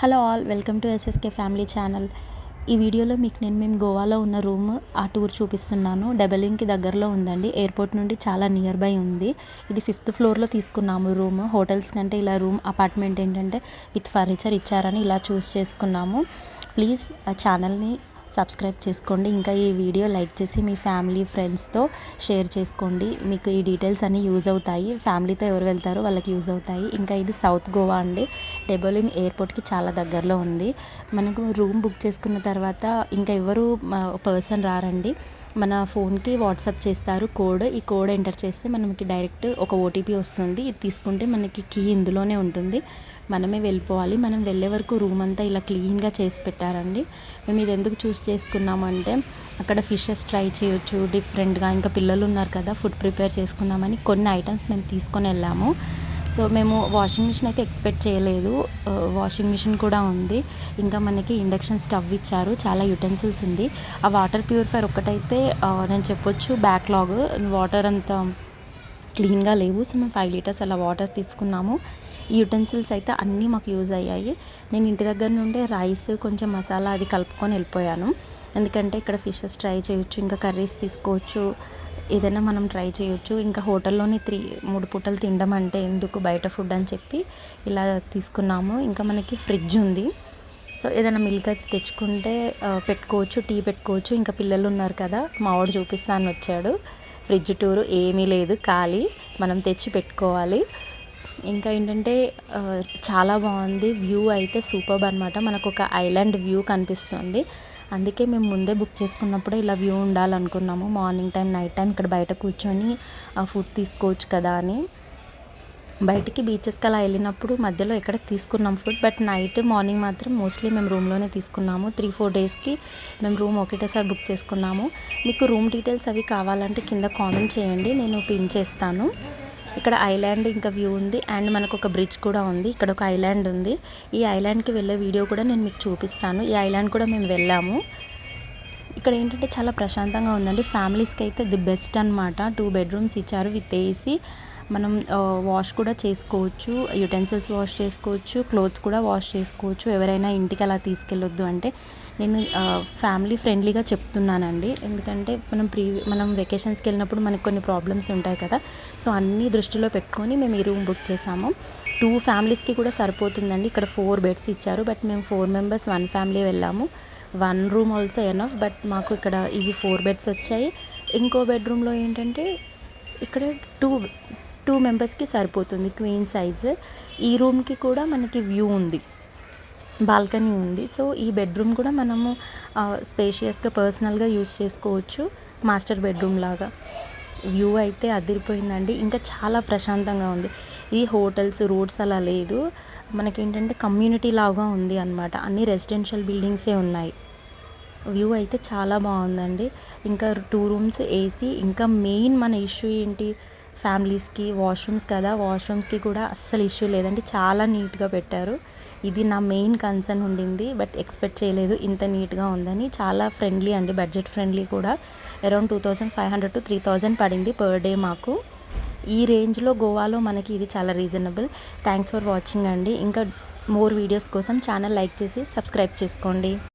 Hello all, welcome to SSK family channel. ఈ వీడియోలో మీకు మేము గోవాలో ఉన్న రూమ్ ఆ టూర్ చూపిస్తున్నాను. డబలింగ్కి దగ్గరలో ఉందండి. ఎయిర్పోర్ట్ నుండి చాలా నియర్ బై ఉంది. ఇది 5th ఫ్లోర్లో తీసుకున్నాము రూమ్. హోటల్స్ కంటే ఇలా రూమ్ అపార్ట్మెంట్ ఏంటంటే విత్ ఫర్నిచర్ ఇచ్చారని ఇలా చూస్ చేసుకున్నాము. ప్లీజ్ ఆ ఛానల్ని సబ్స్క్రైబ్ చేసుకోండి. ఇంకా ఈ వీడియో లైక్ చేసి మీ ఫ్యామిలీ ఫ్రెండ్స్తో షేర్ చేసుకోండి. మీకు ఈ డీటెయిల్స్ అన్నీ యూజ్ అవుతాయి. ఫ్యామిలీతో ఎవరు వెళ్తారో వాళ్ళకి యూజ్ అవుతాయి. ఇంకా ఇది సౌత్ గోవా అండి. డెబోలిమ్ ఎయిర్పోర్ట్కి చాలా దగ్గరలో ఉంది. మనకు రూమ్ బుక్ చేసుకున్న తర్వాత ఇంకా ఎవరు పర్సన్ రారండి. మన ఫోన్కి వాట్సాప్ చేస్తారు కోడ్. ఈ కోడ్ ఎంటర్ చేస్తే మనకి డైరెక్ట్ ఒక ఓటీపీ వస్తుంది. ఇది తీసుకుంటే మనకి కీ ఇందులోనే ఉంటుంది. మనమే వెళ్ళిపోవాలి. మనం వెళ్ళే వరకు రూమ్ అంతా ఇలా క్లీన్గా చేసి పెట్టారండి. మేము ఇది ఎందుకు చూస్ చేసుకున్నామంటే అక్కడ ఫిషెస్ ట్రై చేయొచ్చు డిఫరెంట్గా. ఇంకా పిల్లలు ఉన్నారు కదా, ఫుడ్ ప్రిపేర్ చేసుకుందామని కొన్ని ఐటమ్స్ మేము తీసుకొని వెళ్ళాము. సో మేము వాషింగ్ మిషన్ అయితే ఎక్స్పెక్ట్ చేయలేదు. వాషింగ్ మిషన్ కూడా ఉంది. ఇంకా మనకి ఇండక్షన్ స్టవ్ ఇచ్చారు. చాలా యుటెన్సిల్స్ ఉంది. ఆ వాటర్ ప్యూరిఫైర్ ఒక్కటైతే నేను చెప్పొచ్చు బ్యాక్లాగ్. వాటర్ అంతా క్లీన్గా లేవు. సో మేము 5 లీటర్స్ అలా వాటర్ తీసుకున్నాము. ఈ యుటెన్సిల్స్ అయితే అన్నీ మాకు యూజ్ అయ్యాయి. నేను ఇంటి దగ్గర నుండే రైస్ కొంచెం మసాలా అది కలుపుకొని వెళ్ళిపోయాను. ఎందుకంటే ఇక్కడ ఫిషెస్ ట్రై చేయొచ్చు, ఇంకా కర్రీస్ తీసుకోవచ్చు, ఏదైనా మనం ట్రై చేయొచ్చు. ఇంకా హోటల్లోనే 3 పూటలు తినడం అంటే ఎందుకు బయట ఫుడ్ అని చెప్పి ఇలా తీసుకున్నాము. ఇంకా మనకి ఫ్రిడ్జ్ ఉంది. సో ఏదైనా మిల్క్ అయితే తెచ్చుకుంటే పెట్టుకోవచ్చు, టీ పెట్టుకోవచ్చు. ఇంకా పిల్లలు ఉన్నారు కదా, మా వాడు చూపిస్తాను వచ్చాడు. ఫ్రిడ్జ్ టూరు ఏమీ లేదు, ఖాళీ. మనం తెచ్చి పెట్టుకోవాలి. ఇంకా ఏంటంటే చాలా బాగుంది. వ్యూ అయితే సూపర్బ్ అనమాట. మనకు ఒక ఐలాండ్ వ్యూ కనిపిస్తుంది. అందుకే మేము ముందే బుక్ చేసుకున్నప్పుడే ఇలా వ్యూ ఉండాలనుకున్నాము. మార్నింగ్ టైం, నైట్ టైం ఇక్కడ బయట కూర్చొని ఫుడ్ తీసుకోవచ్చు కదా అని. బయటికి బీచెస్కి అలా వెళ్ళినప్పుడు మధ్యలో ఎక్కడ తీసుకున్నాం ఫుడ్. బట్ నైట్, మార్నింగ్ మాత్రం మోస్ట్లీ మేము రూమ్లోనే తీసుకున్నాము. 3-4 డేస్కి మేము రూమ్ ఒకటేసారి బుక్ చేసుకున్నాము. మీకు రూమ్ డీటెయిల్స్ అవి కావాలంటే కింద కామెంట్ చేయండి, నేను పిన్ చేస్తాను. ఇక్కడ ఐలాండ్ ఇంకా వ్యూ ఉంది. అండ్ మనకు ఒక బ్రిడ్జ్ కూడా ఉంది. ఇక్కడ ఒక ఐలాండ్ ఉంది. ఈ ఐలాండ్కి వెళ్ళే వీడియో కూడా నేను మీకు చూపిస్తాను. ఈ ఐలాండ్ కూడా మేము వెళ్ళాము. ఇక్కడ ఏంటంటే చాలా ప్రశాంతంగా ఉందండి. ఫ్యామిలీస్కి అయితే ది బెస్ట్ అనమాట. 2 బెడ్రూమ్స్ ఇచ్చారు విత్ ఏసీ. మనం వాష్ కూడా చేసుకోవచ్చు, యుటెన్సిల్స్ వాష్ చేసుకోవచ్చు, క్లోత్స్ కూడా వాష్ చేసుకోవచ్చు. ఎవరైనా ఇంటికి అలా తీసుకెళ్ళొద్దు అంటే నేను ఫ్యామిలీ ఫ్రెండ్లీగా చెప్తున్నానండి. ఎందుకంటే మనం వెకేషన్స్కి వెళ్ళినప్పుడు మనకు కొన్ని ప్రాబ్లమ్స్ ఉంటాయి కదా. సో అన్నీ దృష్టిలో పెట్టుకొని మేము ఈ రూమ్ బుక్ చేసాము. 2 ఫ్యామిలీస్కి కూడా సరిపోతుందండి. ఇక్కడ 4 బెడ్స్ ఇచ్చారు. బట్ మేము 4 మెంబర్స్ 1 ఫ్యామిలీ వెళ్ళాము. 1 రూమ్ ఆల్సో ఎనఫ్. బట్ మాకు ఇక్కడ ఇవి 4 బెడ్స్ వచ్చాయి. ఇంకో బెడ్రూమ్లో ఏంటంటే ఇక్కడ 2 మెంబర్స్కి సరిపోతుంది, క్వీన్ సైజ్. ఈ రూమ్కి కూడా మనకి వ్యూ ఉంది, బాల్కనీ ఉంది. సో ఈ బెడ్రూమ్ కూడా మనము స్పేషియస్గా పర్సనల్గా యూజ్ చేసుకోవచ్చు, మాస్టర్ బెడ్రూమ్ లాగా. వ్యూ అయితే అదిరిపోయిందండి. ఇంకా చాలా ప్రశాంతంగా ఉంది. ఈ హోటల్స్, రోడ్స్ అలా లేదు. మనకేంటంటే కమ్యూనిటీ లాగా ఉంది అనమాట. అన్ని రెసిడెన్షియల్ బిల్డింగ్సే ఉన్నాయి. వ్యూ అయితే చాలా బాగుందండి. ఇంకా 2 రూమ్స్ ఏసీ. ఇంకా మెయిన్ మన ఇష్యూ ఏంటి, ఫ్యామిలీస్కి వాష్రూమ్స్ కదా, వాష్రూమ్స్కి కూడా అస్సలు ఇష్యూ లేదండి. చాలా నీట్గా పెట్టారు. ఇది నా మెయిన్ కన్సర్న్ ఉండింది. బట్ ఎక్స్పెక్ట్ చేయలేదు ఇంత నీట్గా ఉందని. చాలా ఫ్రెండ్లీ అండి, బడ్జెట్ ఫ్రెండ్లీ కూడా. అరౌండ్ 2500 to 3000 పడింది పర్ డే మాకు. ఈ రేంజ్లో గోవాలో మనకి ఇది చాలా రీజనబుల్. థ్యాంక్స్ ఫర్ వాచింగ్ అండి. ఇంకా మోర్ వీడియోస్ కోసం ఛానల్ లైక్ చేసి సబ్స్క్రైబ్ చేసుకోండి.